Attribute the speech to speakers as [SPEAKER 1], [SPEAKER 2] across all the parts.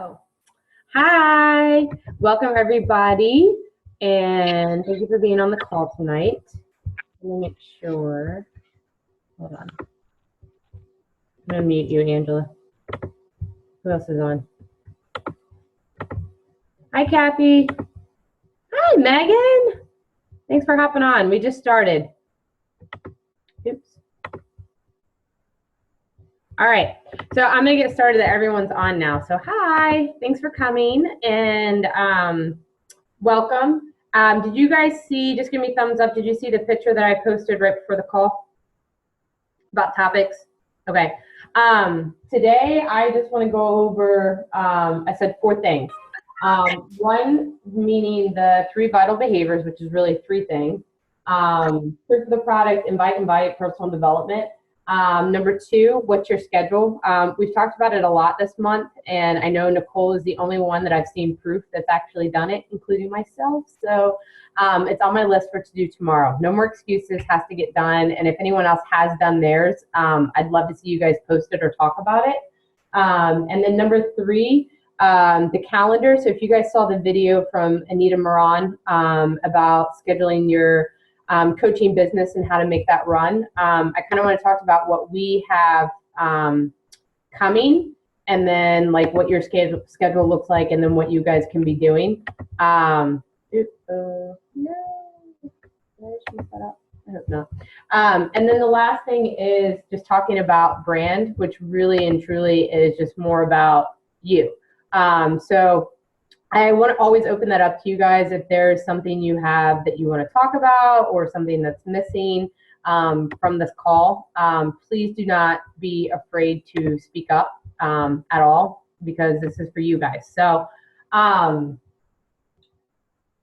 [SPEAKER 1] go. Hi, welcome everybody, and thank you for being on the call tonight. Let me make sure. Hold on. I'm gonna mute you, Angela. Who else is on? Hi, Kathy. Hi, Megan. Thanks for hopping on. We just started. Oops. All right, so I'm gonna get started that everyone's on now. So hi, thanks for coming and welcome. Did you guys see, just give me a thumbs up, did you see the picture that I posted right before the call about topics? Okay, today I just wanna go over, I said 4 things. 1, meaning the 3 vital behaviors, which is really 3 things. Proof of the product, invite, personal development. Number 2, what's your schedule? We've talked about it a lot this month, and I know Nicole is the only one that I've seen proof that's actually done it, including myself. So it's on my list for to do tomorrow. No more excuses, has to get done. And if anyone else has done theirs, I'd love to see you guys post it or talk about it. And then number 3, the calendar. So if you guys saw the video from Anita Moran about scheduling your coaching business and how to make that run. I kind of want to talk about what we have coming, and then like what your schedule looks like, and then what you guys can be doing. No, did I shoot that up? I hope not. And then the last thing is just talking about brand, which really and truly is just more about you. So I want to always open that up to you guys. If there's something you have that you want to talk about or something that's missing from this call, please do not be afraid to speak up at all, because this is for you guys. So,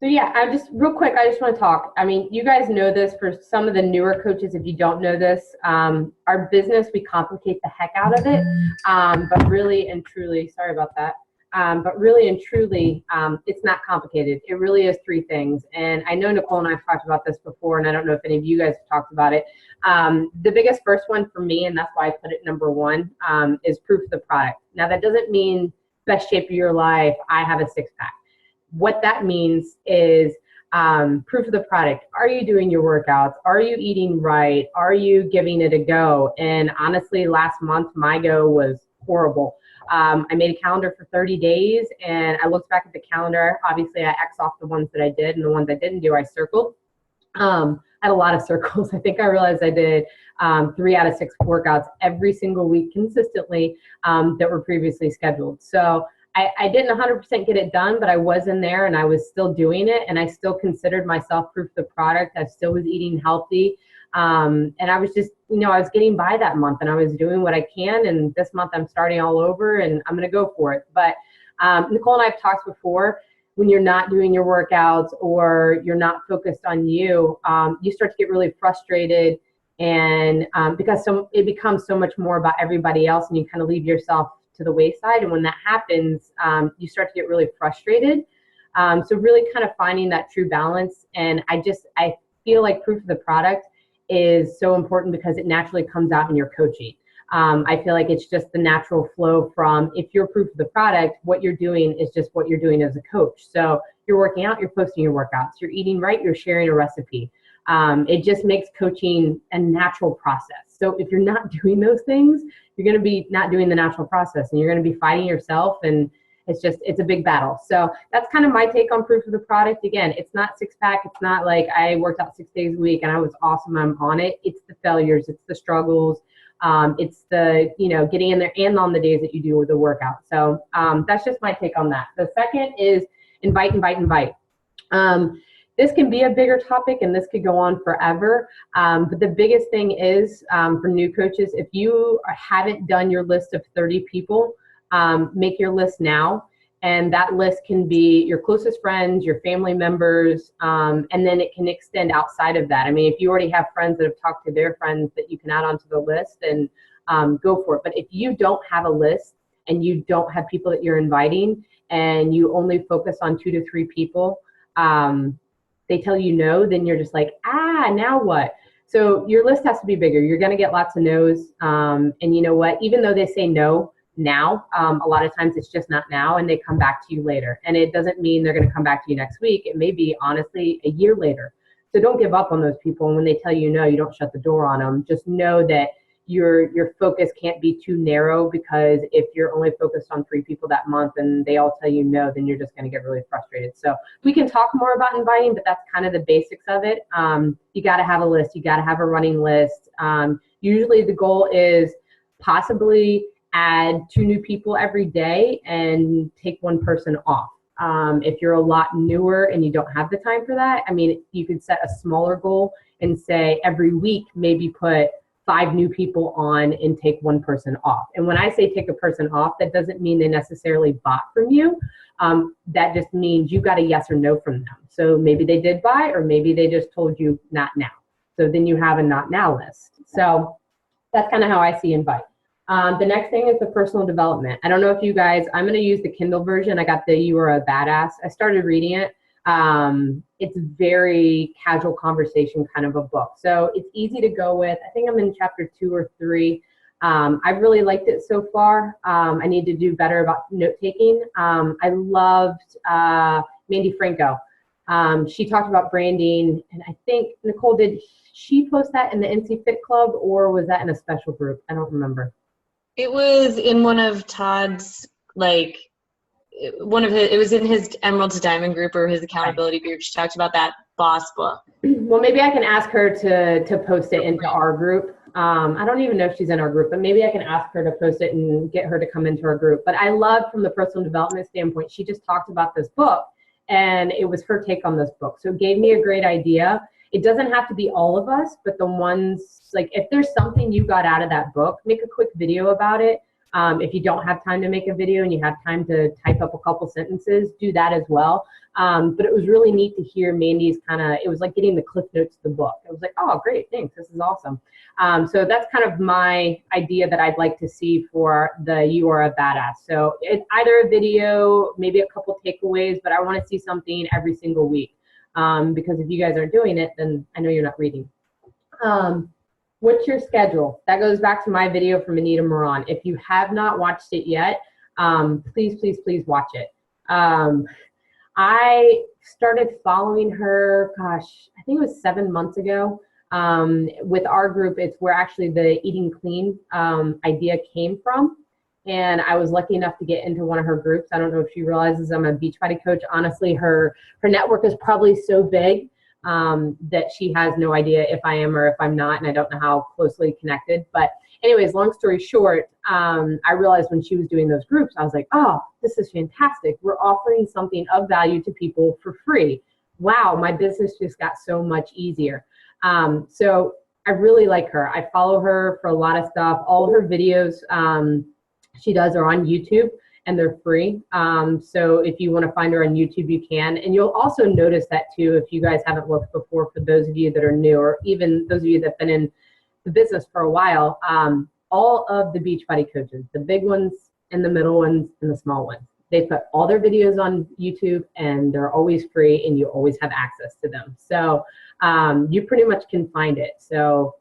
[SPEAKER 1] yeah, I just real quick, I just want to talk. I mean, you guys know this. For some of the newer coaches, if you don't know this, our business, we complicate the heck out of it. But really and truly, sorry about that. But really and truly, it's not complicated. It really is 3 things. And I know Nicole and I have talked about this before, and I don't know if any of you guys have talked about it. The biggest first one for me, and that's why I put it number 1, is proof of the product. Now, that doesn't mean best shape of your life, I have a 6-pack. What that means is proof of the product. Are you doing your workouts? Are you eating right? Are you giving it a go? And honestly, last month, my go was horrible. I made a calendar for 30 days, and I looked back at the calendar. Obviously, I X off the ones that I did, and the ones I didn't do, I circled. I had a lot of circles. I think I realized I did 3 out of 6 workouts every single week consistently that were previously scheduled. So I didn't 100% get it done, but I was in there, and I was still doing it, and I still considered myself proof of the product. I still was eating healthy. And I was just, I was getting by that month, and I was doing what I can. And this month I'm starting all over, and I'm going to go for it. But Nicole and I have talked before, when you're not doing your workouts or you're not focused on you, you start to get really frustrated, and because it becomes so much more about everybody else, and you kind of leave yourself to the wayside. And when that happens, you start to get really frustrated. So really kind of finding that true balance. And I feel like proof of the product is so important because it naturally comes out in your coaching. I feel like it's just the natural flow from, if you're proof of the product, what you're doing is just what you're doing as a coach. So you're working out, you're posting your workouts, you're eating right, you're sharing a recipe. It just makes coaching a natural process. So if you're not doing those things, you're going to be not doing the natural process, and you're going to be fighting yourself, and it's a big battle. So that's kind of my take on proof of the product. Again, it's not 6-pack. It's not like I worked out 6 days a week and I was awesome, I'm on it. It's the failures. It's the struggles. It's the, getting in there, and on the days that you do the workout. So that's just my take on that. The second is invite. This can be a bigger topic, and this could go on forever. But the biggest thing is for new coaches, if you haven't done your list of 30 people, make your list now. And that list can be your closest friends, your family members, and then it can extend outside of that. I mean, if you already have friends that have talked to their friends that you can add onto the list, then go for it. But if you don't have a list and you don't have people that you're inviting, and you only focus on 2 to 3 people, they tell you no, then you're just like, now what? So your list has to be bigger. You're going to get lots of no's. And you know what? Even though they say no, now. A lot of times it's just not now, and they come back to you later. And it doesn't mean they're going to come back to you next week. It may be, honestly, a year later. So don't give up on those people. And when they tell you no, you don't shut the door on them. Just know that your focus can't be too narrow, because if you're only focused on 3 people that month and they all tell you no, then you're just going to get really frustrated. So we can talk more about inviting, but that's kind of the basics of it. You got to have a list. You got to have a running list. Usually the goal is possibly add 2 new people every day and take 1 person off. If you're a lot newer and you don't have the time for that, I mean, you could set a smaller goal and say every week, maybe put 5 new people on and take 1 person off. And when I say take a person off, that doesn't mean they necessarily bought from you. That just means you got a yes or no from them. So maybe they did buy, or maybe they just told you not now. So then you have a not now list. So that's kind of how I see invite. The next thing is the personal development. I don't know if you guys, I'm going to use the Kindle version. I got the You Are a Badass. I started reading it. It's a very casual conversation kind of a book. So it's easy to go with. I think I'm in chapter 2 or 3. I've really liked it so far. I need to do better about note taking. I loved Mandy Franco. She talked about branding, and I think, Nicole, did she post that in the NC Fit Club, or was that in a special group? I don't remember.
[SPEAKER 2] It was in one of Todd's, it was in his Emerald to Diamond group, or his accountability group. She talked about that boss book.
[SPEAKER 1] Well, maybe I can ask her to post it into our group. I don't even know if she's in our group, but maybe I can ask her to post it and get her to come into our group. But I love, from the personal development standpoint, she just talked about this book, and it was her take on this book. So it gave me a great idea. It doesn't have to be all of us, but the ones, if there's something you got out of that book, make a quick video about it. If you don't have time to make a video and you have time to type up a couple sentences, do that as well. But it was really neat to hear Mandy's it was like getting the cliff notes of the book. It was like, oh, great, thanks, this is awesome. So that's kind of my idea that I'd like to see for the You Are a Badass. So it's either a video, maybe a couple takeaways, but I want to see something every single week. Because if you guys aren't doing it, then I know you're not reading. What's your schedule? That goes back to my video from Anita Moran. If you have not watched it yet, please, please, please watch it. I started following her, I think it was 7 months ago. With our group, it's where actually the Eating Clean idea came from. And I was lucky enough to get into one of her groups. I don't know if she realizes I'm a Beachbody coach. Honestly, her network is probably so big that she has no idea if I am or if I'm not, and I don't know how closely connected. But anyways, long story short, I realized when she was doing those groups, I was like, oh, this is fantastic. We're offering something of value to people for free. Wow, my business just got so much easier. So I really like her. I follow her for a lot of stuff. All her videos she does are on YouTube, and they're free. So if you want to find her on YouTube, you can. And you'll also notice that too, if you guys haven't looked before, for those of you that are new, or even those of you that have been in the business for a while, all of the Beachbody coaches, the big ones and the middle ones and the small ones, they put all their videos on YouTube, and they're always free, and you always have access to them. So you pretty much can find it. So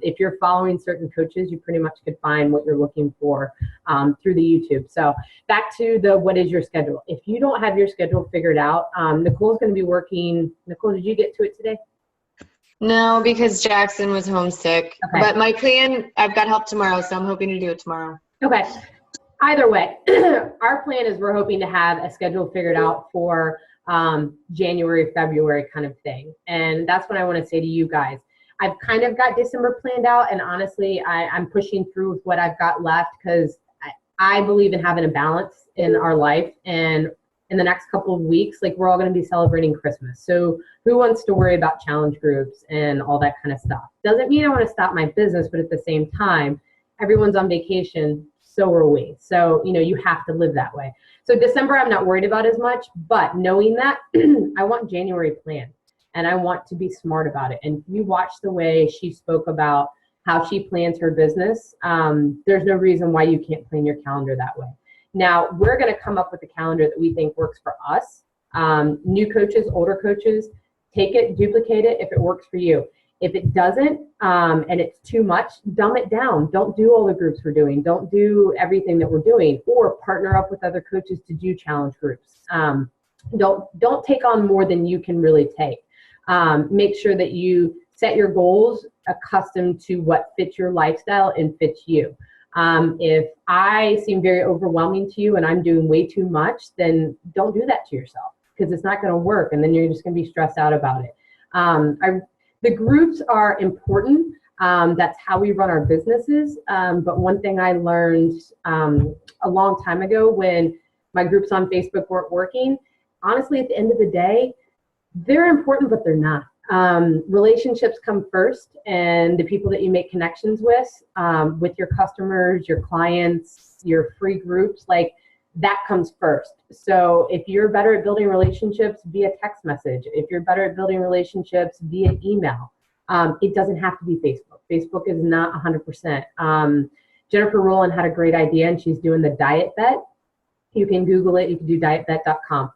[SPEAKER 1] if you're following certain coaches, you pretty much could find what you're looking for through the YouTube. So back to the what is your schedule. If you don't have your schedule figured out, Nicole's going to be working. Nicole, did you get to it today?
[SPEAKER 2] No, because Jackson was homesick.
[SPEAKER 1] Okay.
[SPEAKER 2] But my plan, I've got help tomorrow, so I'm hoping to do it tomorrow.
[SPEAKER 1] Okay. Either way, our plan is we're hoping to have a schedule figured out for January, February kind of thing. And that's what I want to say to you guys. I've kind of got December planned out, and honestly, I'm pushing through with what I've got left, because I believe in having a balance in our life. And in the next couple of weeks, we're all going to be celebrating Christmas. So who wants to worry about challenge groups and all that kind of stuff? Doesn't mean I want to stop my business, but at the same time, everyone's on vacation. So are we. So, you have to live that way. So December, I'm not worried about as much, but knowing that, I want January planned, and I want to be smart about it. And you watch the way she spoke about how she plans her business. There's no reason why you can't plan your calendar that way. Now, we're going to come up with a calendar that we think works for us. New coaches, older coaches, take it, duplicate it if it works for you. If it doesn't, and it's too much, dumb it down. Don't do all the groups we're doing. Don't do everything that we're doing, or partner up with other coaches to do challenge groups. Don't take on more than you can really take. Make sure that you set your goals accustomed to what fits your lifestyle and fits you. If I seem very overwhelming to you and I'm doing way too much, then don't do that to yourself, because it's not going to work, and then you're just going to be stressed out about it. The groups are important. That's how we run our businesses. But one thing I learned a long time ago, when my groups on Facebook weren't working, honestly, at the end of the day, they're important, but they're not. Relationships come first, and the people that you make connections with your customers, your clients, your free groups, like that comes first. So if you're better at building relationships via text message, if you're better at building relationships via email, it doesn't have to be Facebook. Facebook is not 100%. Jennifer Rowland had a great idea, and she's doing the diet bet. You can Google it. You can do dietbet.com.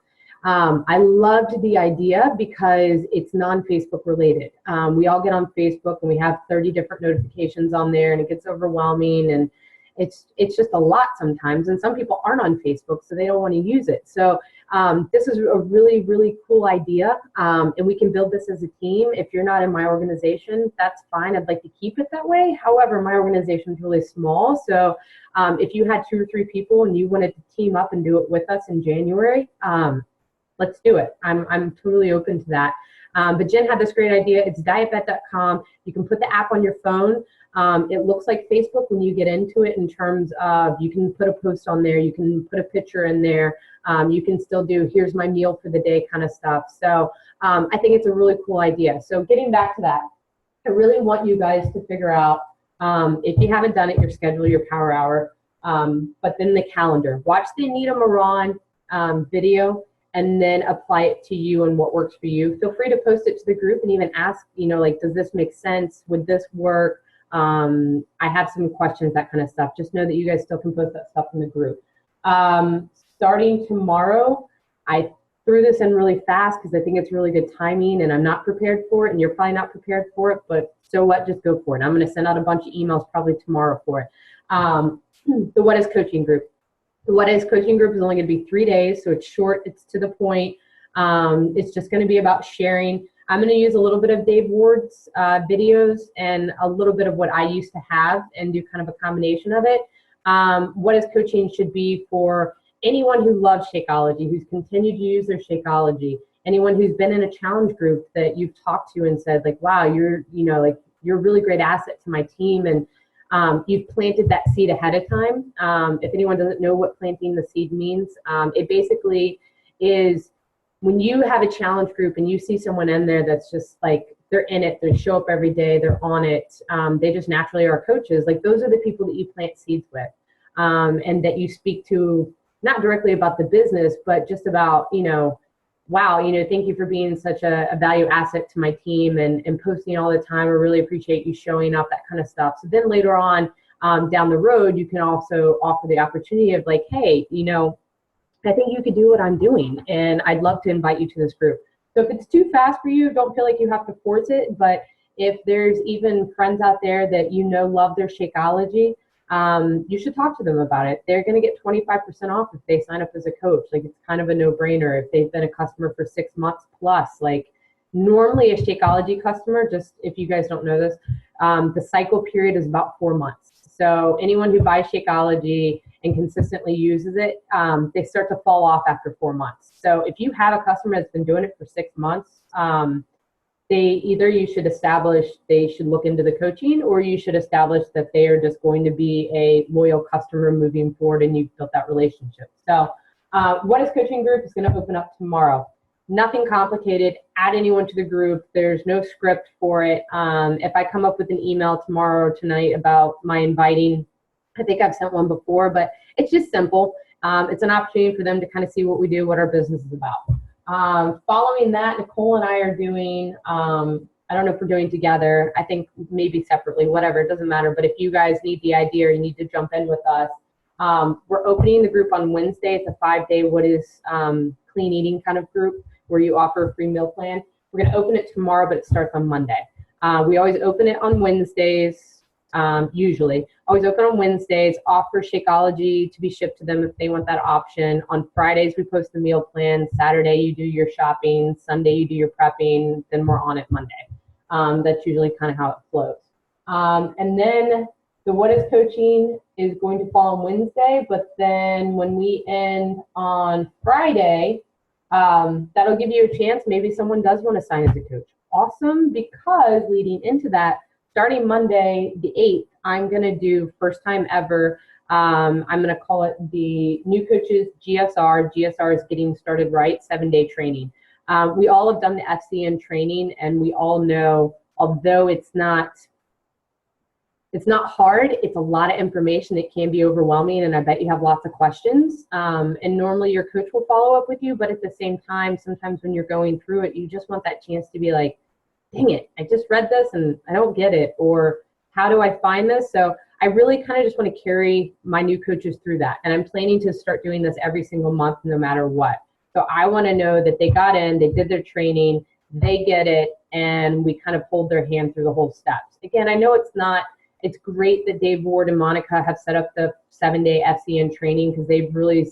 [SPEAKER 1] I loved the idea because it's non-Facebook related. We all get on Facebook and we have 30 different notifications on there, and it gets overwhelming, and it's just a lot sometimes. And some people aren't on Facebook, so they don't want to use it. So this is a really, really cool idea, and we can build this as a team. If you're not in my organization, that's fine. I'd like to keep it that way. However, my organization is really small, so if you had 2 or 3 people and you wanted to team up and do it with us in January, let's do it. I'm totally open to that. But Jen had this great idea. It's dietbet.com. You can put the app on your phone. It looks like Facebook when you get into it, in terms of you can put a post on there, you can put a picture in there, you can still do here's my meal for the day kind of stuff. So I think it's a really cool idea. So getting back to that, I really want you guys to figure out, if you haven't done it, your schedule, your power hour, but then the calendar. Watch the Anita Moran video, and then apply it to you and what works for you. Feel free to post it to the group and even ask, like, does this make sense? Would this work? I have some questions, that kind of stuff. Just know that you guys still can post that stuff in the group. Starting tomorrow, I threw this in really fast because I think it's really good timing, and I'm not prepared for it, and you're probably not prepared for it, but so what, just go for it. I'm going to send out a bunch of emails probably tomorrow for it. The What Is Coaching group. The What Is Coaching group is only going to be 3 days, so it's short, it's to the point. It's just going to be about sharing. I'm going to use a little bit of Dave Ward's videos and a little bit of what I used to have, and do kind of a combination of it. What Is Coaching should be for anyone who loves Shakeology, who's continued to use their Shakeology, anyone who's been in a challenge group that you've talked to and said, like, wow, you're a really great asset to my team, and you've planted that seed ahead of time. If anyone doesn't know what planting the seed means, it basically is when you have a challenge group and you see someone in there that's just like, they're in it, they show up every day, they're on it, they just naturally are coaches. Like, those are the people that you plant seeds with, and that you speak to, not directly about the business, but just about, wow, thank you for being such a value asset to my team, and posting all the time. I really appreciate you showing up, that kind of stuff. So then later on, down the road, you can also offer the opportunity of like, hey, I think you could do what I'm doing, and I'd love to invite you to this group. So if it's too fast for you, don't feel like you have to force it. But if there's even friends out there that love their Shakeology, you should talk to them about it. They're going to get 25% off if they sign up as a coach. Like, it's kind of a no-brainer if they've been a customer for 6 months plus. Like, normally a Shakeology customer, just if you guys don't know this, the cycle period is about 4 months. So anyone who buys Shakeology and consistently uses it, they start to fall off after 4 months. So if you have a customer that's been doing it for 6 months, you should establish they should look into the coaching, or you should establish that they are just going to be a loyal customer moving forward, and you've built that relationship. So What Is Coaching group is going to open up tomorrow. Nothing complicated. Add anyone to the group. There's no script for it. If I come up with an email tomorrow or tonight about my inviting, I think I've sent one before, but it's just simple. It's an opportunity for them to kind of see what we do, what our business is about. Following that, Nicole and I are doing, I don't know if we're doing together. I think maybe separately, whatever, it doesn't matter. But if you guys need the idea or you need to jump in with us, we're opening the group on Wednesday. It's a 5-day What Is Clean Eating kind of group where you offer a free meal plan. We're going to open it tomorrow, but it starts on Monday. We always open it on Wednesdays, usually. Always open on Wednesdays, offer Shakeology to be shipped to them if they want that option. On Fridays, we post the meal plan. Saturday, you do your shopping. Sunday, you do your prepping. Then we're on it Monday. That's usually kind of how it flows. And then the What is Coaching is going to fall on Wednesday, but then when we end on Friday, that'll give you a chance. Maybe someone does want to sign as a coach. Awesome, because leading into that, starting Monday, the 8th, I'm going to do first time ever. I'm going to call it the New Coaches GSR. GSR is Getting Started Right, 7-day training. We all have done the FCN training, and we all know, although it's not hard, it's a lot of information. It can be overwhelming, and I bet you have lots of questions. And normally your coach will follow up with you, but at the same time, sometimes when you're going through it, you just want that chance to be like, dang it, I just read this and I don't get it, or how do I find this? So I really kind of just want to carry my new coaches through that. And I'm planning to start doing this every single month, no matter what. So I want to know that they got in, they did their training, they get it, and we kind of hold their hand through the whole steps. Again, I know it's great that Dave Ward and Monica have set up the 7-day FCN training, because they've really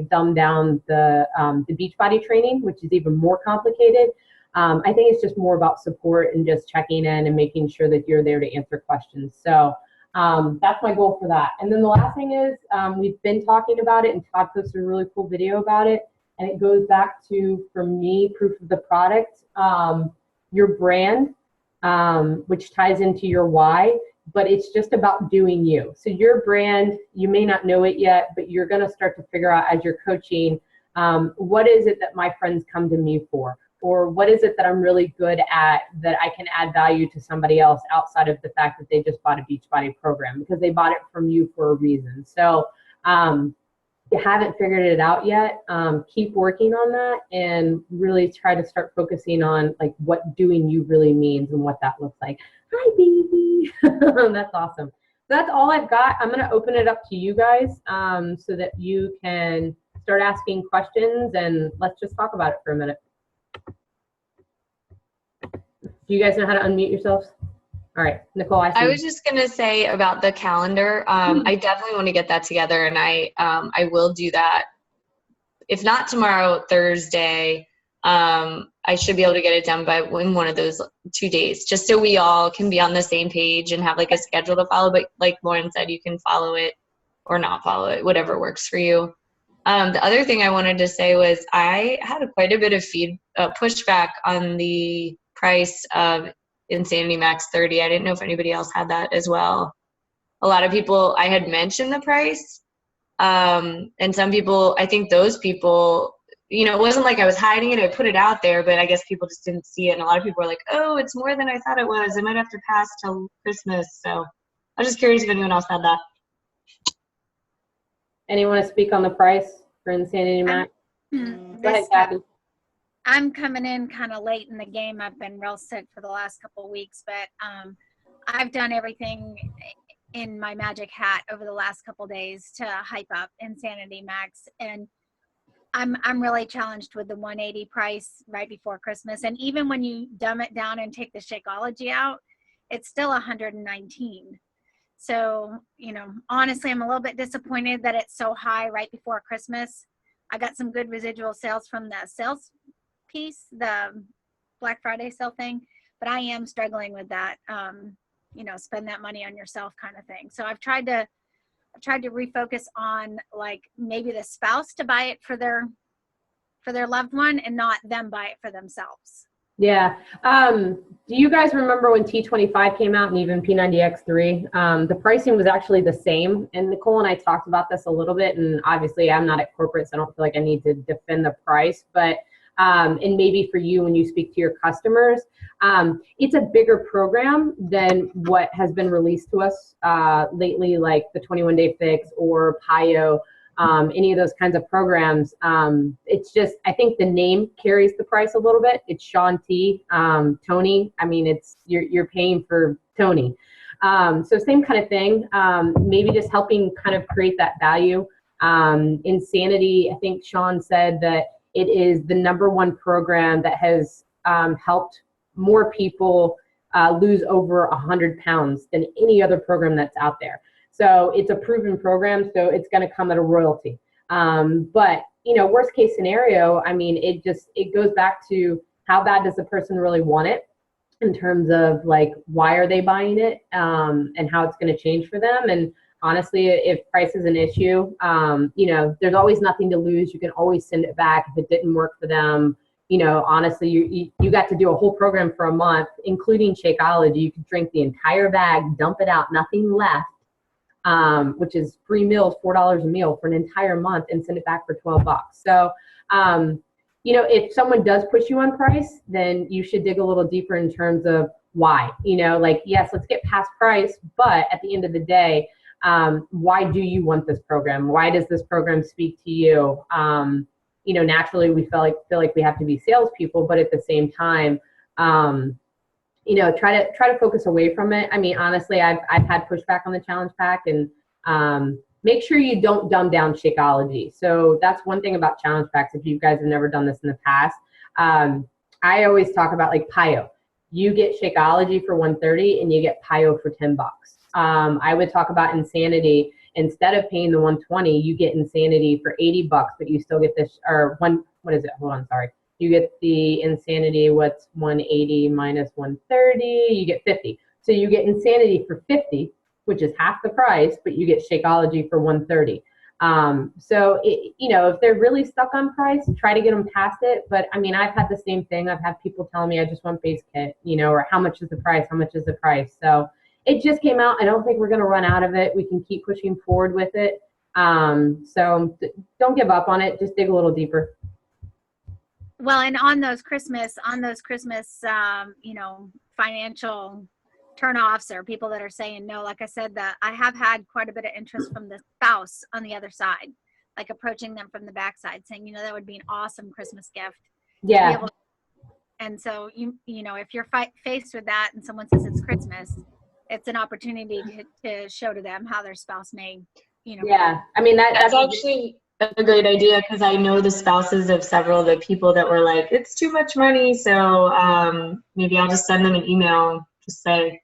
[SPEAKER 1] dumbed down the Beachbody training, which is even more complicated. I think it's just more about support and just checking in and making sure that you're there to answer questions. So that's my goal for that. And then the last thing is, we've been talking about it, and Todd posted a really cool video about it. And it goes back to, for me, proof of the product, your brand, which ties into your why, but it's just about doing you. So your brand, you may not know it yet, but you're going to start to figure out as you're coaching, what is it that my friends come to me for? Or what is it that I'm really good at that I can add value to somebody else outside of the fact that they just bought a Beachbody program, because they bought it from you for a reason. So if you haven't figured it out yet, keep working on that and really try to start focusing on like what doing you really means and what that looks like. Hi, baby. That's awesome. That's all I've got. I'm going to open it up to you guys so that you can start asking questions, and let's just talk about it for a minute. Do you guys know how to unmute yourselves? All right, Nicole,
[SPEAKER 2] I was just going to say about the calendar. I definitely want to get that together, and I will do that. If not tomorrow, Thursday, I should be able to get it done in one of those 2 days, just so we all can be on the same page and have like a schedule to follow. But like Lauren said, you can follow it or not follow it, whatever works for you. The other thing I wanted to say was I had quite a bit of pushback on the price of Insanity Max 30. I didn't know if anybody else had that as well. A lot of people, I had mentioned the price, and some people, I think those people, it wasn't like I was hiding it. I put it out there, but I guess people just didn't see it. And a lot of people were like, oh, it's more than I thought it was. I might have to pass till Christmas. So I was just curious if anyone else had that.
[SPEAKER 1] Anyone want to speak on the price for Insanity Max? Go ahead, Kathy.
[SPEAKER 3] I'm coming in kind of late in the game. I've been real sick for the last couple of weeks, but I've done everything in my magic hat over the last couple of days to hype up Insanity Max, and I'm really challenged with the 180 price right before Christmas. And even when you dumb it down and take the Shakeology out, it's still 119. So, honestly, I'm a little bit disappointed that it's so high right before Christmas. I got some good residual sales from the sales piece, the Black Friday sale thing, but I am struggling with that, spend that money on yourself kind of thing. So I've tried to refocus on like maybe the spouse to buy it for their loved one and not them buy it for themselves.
[SPEAKER 1] Yeah. Do you guys remember when T25 came out and even P90X3? The pricing was actually the same. And Nicole and I talked about this a little bit. And obviously I'm not at corporate, so I don't feel like I need to defend the price. But and maybe for you when you speak to your customers, it's a bigger program than what has been released to us lately, like the 21-day fix or PIO. Any of those kinds of programs. It's just, I think the name carries the price a little bit. It's Shaun T, Tony. I mean, it's you're paying for Tony. So same kind of thing. Maybe just helping kind of create that value. Insanity, I think Shaun said that it is the #1 program that has helped more people lose over 100 pounds than any other program that's out there. So it's a proven program, so it's going to come at a royalty. But, worst case scenario, I mean, it goes back to how bad does the person really want it in terms of like, why are they buying it, and how it's going to change for them. And honestly, if price is an issue, there's always nothing to lose. You can always send it back if it didn't work for them. Honestly, you got to do a whole program for a month, including Shakeology. You could drink the entire bag, dump it out, nothing left, which is free meals, $4 a meal for an entire month, and send it back for $12. So, if someone does push you on price, then you should dig a little deeper in terms of why. Yes, let's get past price, but at the end of the day, why do you want this program? Why does this program speak to you? Naturally we feel like we have to be salespeople, but at the same time, try to focus away from it. I mean, honestly, I've had pushback on the challenge pack, and make sure you don't dumb down Shakeology. So that's one thing about challenge packs. If you guys have never done this in the past, I always talk about like Pio. You get Shakeology for $130 and you get Pio for $10. I would talk about Insanity. Instead of paying the $120, you get Insanity for $80, but you still get this, or what is it? Hold on, sorry. You get the Insanity, what's 180 minus 130? You get 50. So you get Insanity for 50, which is half the price, but you get Shakeology for 130. So if they're really stuck on price, try to get them past it. But I mean, I've had the same thing. I've had people tell me I just want base kit, or how much is the price? How much is the price? So it just came out. I don't think we're going to run out of it. We can keep pushing forward with it. So don't give up on it. Just dig a little deeper.
[SPEAKER 3] Well, and on those Christmas, financial turnoffs or people that are saying no, like I said, that I have had quite a bit of interest from the spouse on the other side, like approaching them from the backside saying, that would be an awesome Christmas gift.
[SPEAKER 1] Yeah.
[SPEAKER 3] And so, if you're faced with that and someone says it's Christmas, it's an opportunity to show to them how their spouse may,
[SPEAKER 1] Yeah. I mean, that's
[SPEAKER 2] actually a great idea, because I know the spouses of several of the people that were like, it's too much money. So maybe I'll just send them an email, just say,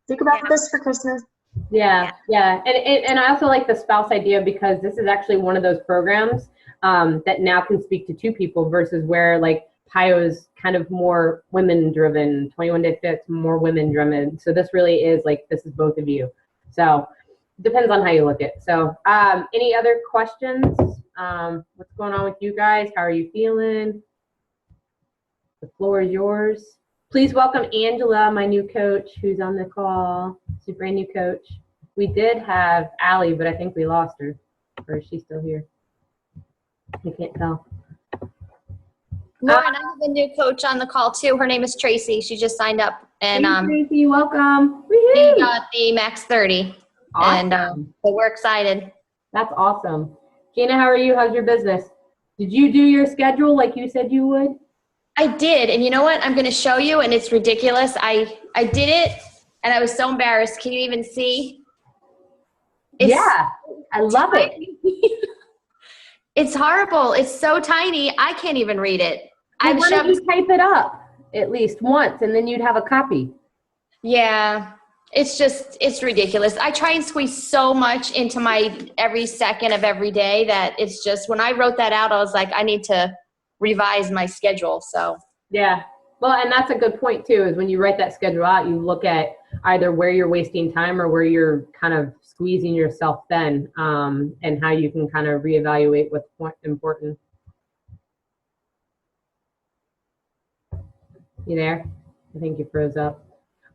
[SPEAKER 2] think about this for Christmas.
[SPEAKER 1] Yeah. And I also like the spouse idea, because this is actually one of those programs that now can speak to two people versus where like Pio is kind of more women driven, 21 Day Fit's more women driven. So this really is like, this is both of you. So depends on how you look at it. So any other questions? What's going on with you guys? How are you feeling? The floor is yours. Please welcome Angela, my new coach, who's on the call. She's a brand new coach. We did have Allie, but I think we lost her. Or is she still here? I can't tell.
[SPEAKER 4] Lauren, I have a new coach on the call too. Her name is Tracy. She just signed up, and
[SPEAKER 1] hey, Tracy, welcome.
[SPEAKER 4] she got the max 30,
[SPEAKER 1] awesome.
[SPEAKER 4] And so we're excited.
[SPEAKER 1] That's awesome. Gina, how are you? How's your business? Did you do your schedule like you said you would?
[SPEAKER 4] I did, and you know what? I'm going to show you, and it's ridiculous. I did it, and I was so embarrassed. Can you even see?
[SPEAKER 1] Yeah, I love it.
[SPEAKER 4] It's horrible. It's so tiny. I can't even read it.
[SPEAKER 1] Well, why don't you type it up at least once, and then you'd have a copy?
[SPEAKER 4] Yeah, it's ridiculous. I try and squeeze so much into my every second of every day that it's just, when I wrote that out, I was like, I need to revise my schedule. So
[SPEAKER 1] yeah, well, and that's a good point too, is when you write that schedule out, you look at either where you're wasting time or where you're kind of squeezing yourself thin, and how you can kind of reevaluate what's important. You there? I think you froze up.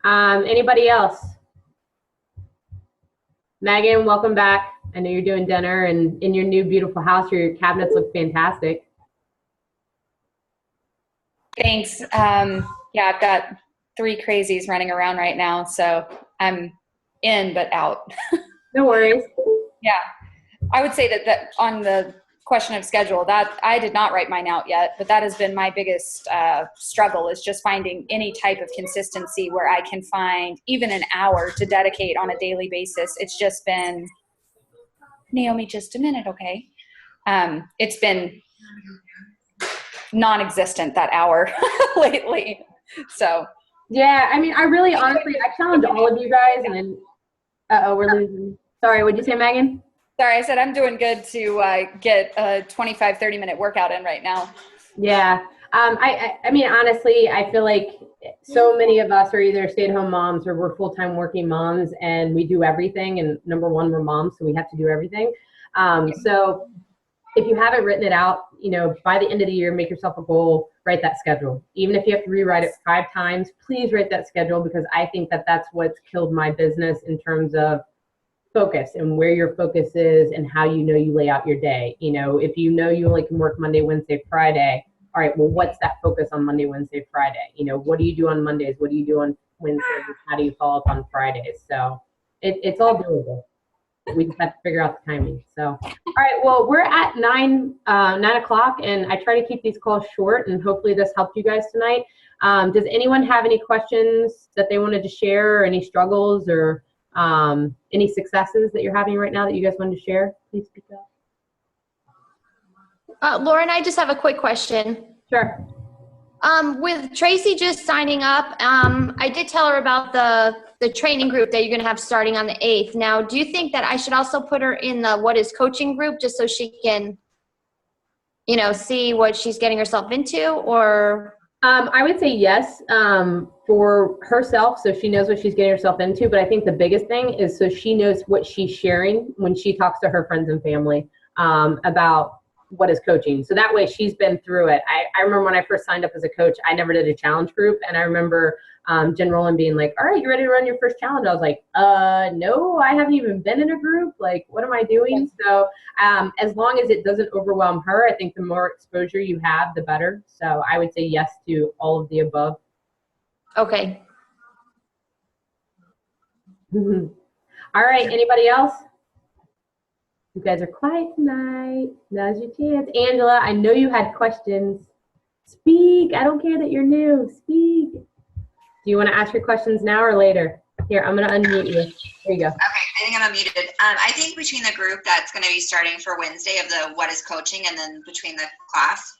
[SPEAKER 1] Anybody else? Megan, welcome back. I know you're doing dinner, and in your new beautiful house, your cabinets look fantastic.
[SPEAKER 5] Thanks. Yeah, I've got 3 crazies running around right now, so I'm in but out.
[SPEAKER 1] No worries.
[SPEAKER 5] Yeah, I would say that on the question of schedule, that I did not write mine out yet, but that has been my biggest struggle, is just finding any type of consistency where I can find even an hour to dedicate on a daily basis. It's just been, Naomi, just a minute, okay? It's been non-existent, that hour lately. So
[SPEAKER 1] Yeah, I mean, I really, honestly, I challenge all of you guys, and then, we're losing. Sorry, what'd you say, Megan?
[SPEAKER 5] Sorry, I said I'm doing good to get a 25, 30-minute workout in right now.
[SPEAKER 1] Yeah. I mean, honestly, I feel like so many of us are either stay-at-home moms or we're full-time working moms, and we do everything. And number one, we're moms, so we have to do everything. So if you haven't written it out, by the end of the year, make yourself a goal, write that schedule. Even if you have to rewrite it 5 times, please write that schedule, because I think that that's what's killed my business in terms of focus and where your focus is and how you lay out your day. If you only can work Monday, Wednesday, Friday, all right, well, what's that focus on Monday, Wednesday, Friday? What do you do on Mondays? What do you do on Wednesdays? How do you follow up on Fridays? So it's all doable. We just have to figure out the timing. So, all right, well, we're at 9 o'clock, and I try to keep these calls short, and hopefully this helped you guys tonight. Does anyone have any questions that they wanted to share, or any struggles, or any successes that you're having right now that you guys wanted to share? Please speak up.
[SPEAKER 4] Lauren, I just have a quick question.
[SPEAKER 1] Sure.
[SPEAKER 4] With Tracy just signing up, I did tell her about the training group that you're going to have starting on the 8th. Now, do you think that I should also put her in the What is Coaching group just so she can, see what she's getting herself into? Or
[SPEAKER 1] I would say yes, for herself, so she knows what she's getting herself into. But I think the biggest thing is so she knows what she's sharing when she talks to her friends and family about what is coaching. So that way she's been through it. I remember when I first signed up as a coach, I never did a challenge group. And I remember Jen Rowland being like, all right, you ready to run your first challenge? I was like, no, I haven't even been in a group. Like, what am I doing? So as long as it doesn't overwhelm her, I think the more exposure you have, the better. So I would say yes to all of the above.
[SPEAKER 4] Okay.
[SPEAKER 1] All right, anybody else? You guys are quiet tonight. Now's your chance. Angela, I know you had questions. Speak. I don't care that you're new. Speak. Do you want to ask your questions now or later? Here, I'm going to unmute you. There you go.
[SPEAKER 6] Okay, I think I'm unmuted. I think between the group that's going to be starting for Wednesday of the What is Coaching, and then between the class,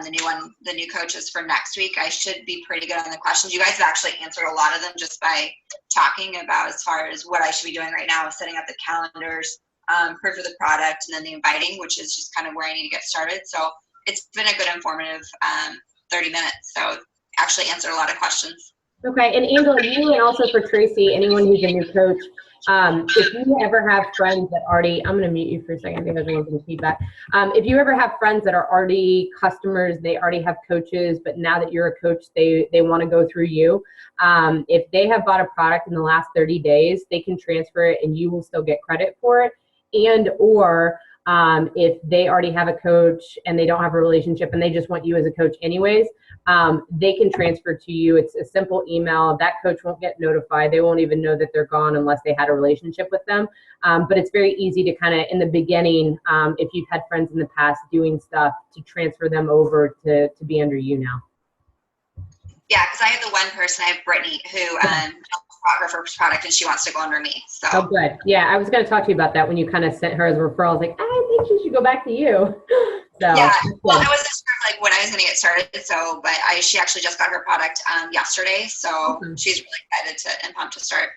[SPEAKER 6] the new coaches for next week, I should be pretty good on the questions. You guys have actually answered a lot of them just by talking about as far as what I should be doing right now, setting up the calendars, proof of the product, and then the inviting, which is just kind of where I need to get started. So it's been a good informative 30 minutes. So actually answered a lot of questions.
[SPEAKER 1] Okay, and Angela, you, and also for Tracy, anyone who's a new coach, if you ever have friends that already, I'm going to mute you for a second because I want some feedback. If you ever have friends that are already customers, they already have coaches, but now that you're a coach, they want to go through you. If they have bought a product in the last 30 days, they can transfer it and you will still get credit for it. And or if they already have a coach and they don't have a relationship and they just want you as a coach anyways, they can transfer to you. It's a simple email. That coach won't get notified. They won't even know that they're gone unless they had a relationship with them. But it's very easy to kind of, in the beginning, if you've had friends in the past doing stuff, to transfer them over to be under you now.
[SPEAKER 6] Yeah, because I have the one person, I have Brittany, who bought her first product and she wants to go under me. So.
[SPEAKER 1] Oh, good. Yeah, I was going to talk to you about that when you kind of sent her as a referral. I was like, I think she should go back to you. So,
[SPEAKER 6] yeah, well, I wasn't sure like when I was going to get started. So, but she actually just got her product yesterday. So she's really excited and pumped to start.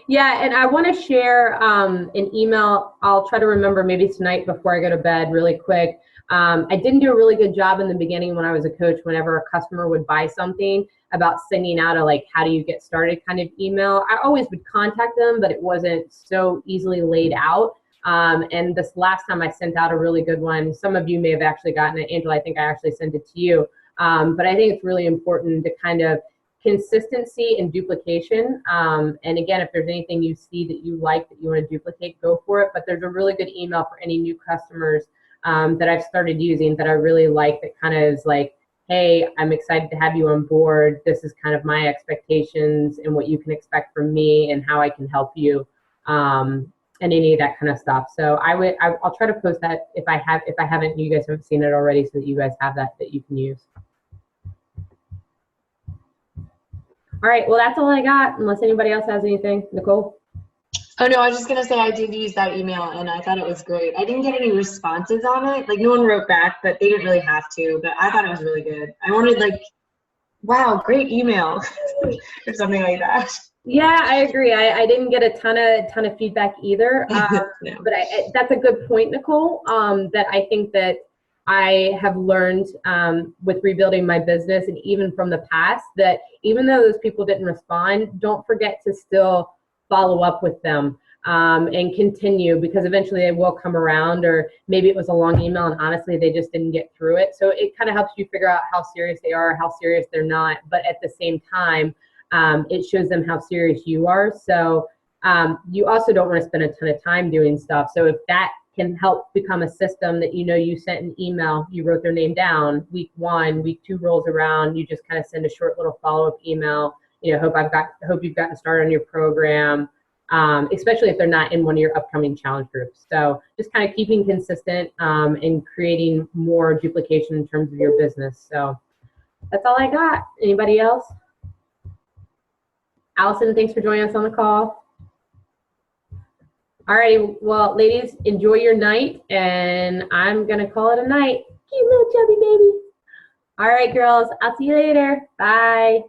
[SPEAKER 1] Yeah, and I want to share an email. I'll try to remember maybe tonight before I go to bed really quick. I didn't do a really good job in the beginning when I was a coach, whenever a customer would buy something, about sending out a like, how do you get started kind of email. I always would contact them, but it wasn't so easily laid out. And this last time I sent out a really good one. Some of you may have actually gotten it. Angela, I think I actually sent it to you. But I think it's really important to kind of consistency and duplication. And again, if there's anything you see that you like that you want to duplicate, go for it. But there's a really good email for any new customers that I've started using that I really like, that kind of is like, hey, I'm excited to have you on board. This is kind of my expectations and what you can expect from me and how I can help you, and any of that kind of stuff. So I'll try to post that if I haven't, you guys haven't seen it already, so that you guys have that you can use. All right, well, that's all I got, unless anybody else has anything. Nicole?
[SPEAKER 2] Oh, no, I was just going to say I did use that email, and I thought it was great. I didn't get any responses on it. Like, no one wrote back, but they didn't really have to. But I thought it was really good. I wanted, like, Wow, great email or something like that.
[SPEAKER 1] Yeah, I agree. I didn't get a ton of feedback either,
[SPEAKER 2] No.
[SPEAKER 1] but that's a good point, Nicole. That I think that I have learned with rebuilding my business, and even from the past, that even though those people didn't respond, don't forget to still follow up with them and continue, because eventually they will come around, or maybe it was a long email and honestly they just didn't get through it. So it kind of helps you figure out how serious they are, how serious they're not, but at the same time, it shows them how serious you are. So you also don't want to spend a ton of time doing stuff. So if that can help become a system that, you sent an email, you wrote their name down, week 1, week 2 rolls around, you just kind of send a short little follow-up email, hope you've gotten started on your program, especially if they're not in one of your upcoming challenge groups. So just kind of keeping consistent and creating more duplication in terms of your business. So that's all I got. Anybody else? Allison, thanks for joining us on the call. All right, well, ladies, enjoy your night, and I'm going to call it a night. Cute little chubby baby. All right, girls, I'll see you later. Bye.